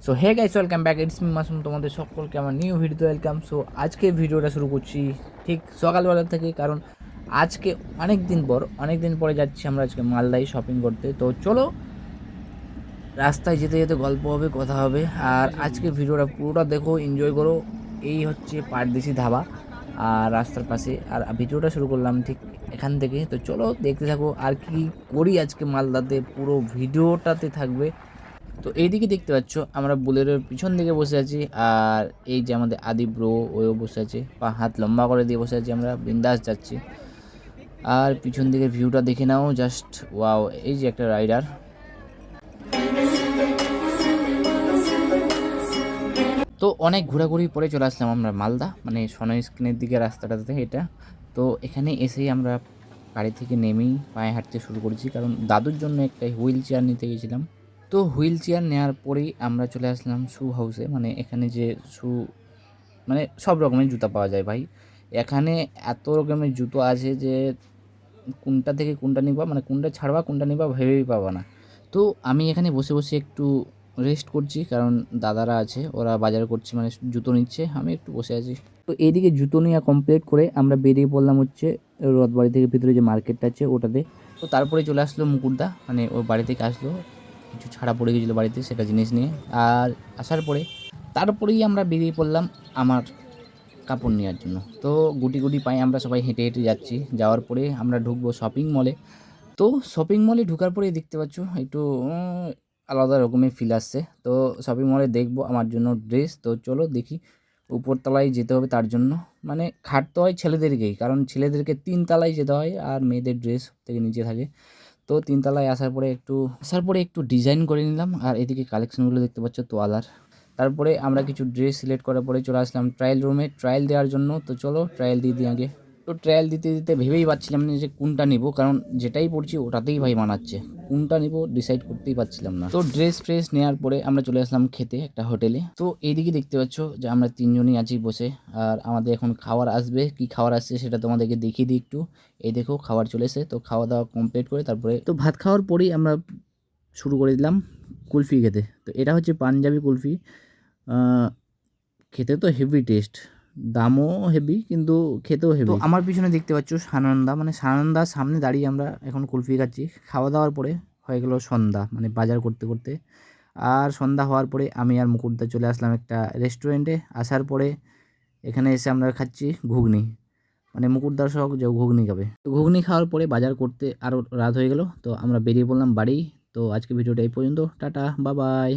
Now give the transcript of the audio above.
So hey guys, welcome back, it's me Masum, তোমাদের সকলকে আমার নিউ ভিডিওতে ওয়েলকাম। সো আজকে ভিডিওটা শুরু করছি ঠিক সকালবেলা থেকে, কারণ আজকে অনেক দিন পরে যাচ্ছি আমরা আজকে মালদায় শপিং করতে। তো চলো, রাস্তায় যেতে যেতে গল্প হবে, কথা হবে, আর আজকে ভিডিওটা পুরোটা দেখো, এনজয় করো। এই হচ্ছে পারদেশি ধাবা আর রাস্তার পাশে, আর ভিডিওটা শুরু করলাম ঠিক এখান থেকে। তো চলো দেখতে থাকো আর কি করি আজকে মালদাতে, পুরো ভিডিওটাতে থাকবে। তো এইদিকে দেখতে পাচ্ছ আমরা বুলেরোর পিছন দিকে বসে আছি, আর এই যে আমাদের আদি ব্রো, ওও বসে আছে, পা হাত লম্বা করে দিয়ে বসে আছি, আমরা বিন্দাস যাচ্ছি। আর পিছন দিকে ভিউটা দেখে নাও, জাস্ট ওয়াও। এই যে একটা রাইডার। তো অনেক ঘোরাঘুরি পরে চলে আসলাম আমরা মালদা, মানে সনই স্ক্রিনের দিকে রাস্তাটাতে এটা। তো এখানে এসেই আমরা গাড়ি থেকে নেমেই পায়ে হাঁটতে শুরু করেছি, কারণ দাদুর জন্য একটা হুইল চেয়ার নিতে গেছিলাম। তো হুইল চেয়ার নেওয়ার পরেই আমরা চলে আসলাম শু হাউসে, মানে এখানে যে শু, মানে সব রকমের জুতা পাওয়া যায় ভাই। এখানে এত রকমের জুতো আছে যে কোনটা থেকে কোনটা নিবা, মানে কোনটা ছাড়বা কোনটা নিবা ভেবেই পাবা না। তো আমি এখানে বসে বসে একটু রেস্ট করছি, কারণ দাদারা আছে, ওরা বাজার করছে, মানে জুতো নিচ্ছে, আমি একটু বসে আছি। তো এইদিকে জুতো নেওয়া কমপ্লিট করে আমরা বেরিয়ে পড়লাম হচ্ছে রথবাড়ি থেকে ভিতরে যে মার্কেটটা আছে ওটাতে। তো তারপরে চলে আসলো মুকুটদা, মানে ওর বাড়ি থেকে আসলো, কিছু ছাড়া পড়ে গেছিলো বাড়িতে, সেটা জিনিস নিয়ে। আর আসার পরে তারপরেই আমরা বেরিয়ে পড়লাম আমার কাপড় নেওয়ার জন্য। তো গুটি গুটি পায়ে আমরা সবাই হেঁটে হেঁটে যাচ্ছি। যাওয়ার পরে আমরা ঢুকবো শপিং মলে। তো শপিং মলে ঢোকার পরেই দেখতে পাচ্ছ একটু আলাদা রকমের ফিল আসছে। তো শপিং মলে দেখবো আমার জন্য ড্রেস। তো চলো দেখি, উপরতলায় যেতে হবে তার জন্য, মানে খাটতে হয় ছেলেদেরকেই, কারণ ছেলেদেরকে 3 তলায় যেতে হয় আর মেয়েদের ড্রেস থেকে নিচে থাকে। তো 3 তলায় আসার পরে একটু ডিজাইন করে নিলাম, আর এদিকে কালেকশনগুলো দেখতে পাচ্ছ তোয়ালার। তারপরে আমরা কিছু ড্রেস সিলেক্ট করার পরে চলে আসলাম ট্রায়াল রুমে ট্রায়াল দেওয়ার জন্য। তো চলো ট্রায়াল দিয়ে দিই আগে। তো ট্রায়াল দিতে দিতে ভেবেই পাচ্ছিলাম না যে কোনটা নিব, কারণ যেটাই পড়ছি ওটাতেই ভাই মানাচ্ছে, কোনটা নিব ডিসাইড করতেই পারছিলাম না। তো ড্রেস ফ্রেস নেওয়ার পরে আমরা চলে আসলাম খেতে একটা হোটেলে। তো এইদিকে দেখতে পাচ্ছ যে আমরা 3জনই আছি বসে, আর আমাদের এখন খাবার আসবে। কি খাবার আসছে সেটা তোমাদেরকে দেখিয়ে দিই একটু। এই দেখো খাবার চলে এসে, তো খাওয়া দাওয়া কমপ্লিট করে তারপরে তো ভাত খাওয়ার পরেই আমরা শুরু করে দিলাম কুলফি খেতে। তো এটা হচ্ছে পাঞ্জাবি কুলফি। খেতে তো হেভি টেস্ট, দামও হেভি, কিন্তু খেতেও হেভি। তো আমার পিছনে দেখতে পাচ্ছ সানন্দা, মানে সানন্দার সামনে দাঁড়িয়ে আমরা এখন কুলফি খাচ্ছি। খাওয়া দাওয়ার পরে হয়ে গেল সন্ধ্যা, মানে বাজার করতে করতে। আর সন্ধ্যা হওয়ার পরে আমি আর মুকুটদা চলে আসলাম একটা রেস্টুরেন্টে। আসার পরে এখানে এসে আমরা খাচ্ছি ঘুগনি, মানে মুকুটদার শখ যে ঘুগনি খাবে। তো ঘুগনি খাওয়ার পরে বাজার করতে আরও রাত হয়ে গেল। তো আমরা বেরিয়ে পড়লাম বাড়ি। তো আজকে ভিডিওটা এই পর্যন্ত, টাটা, বাই বাই।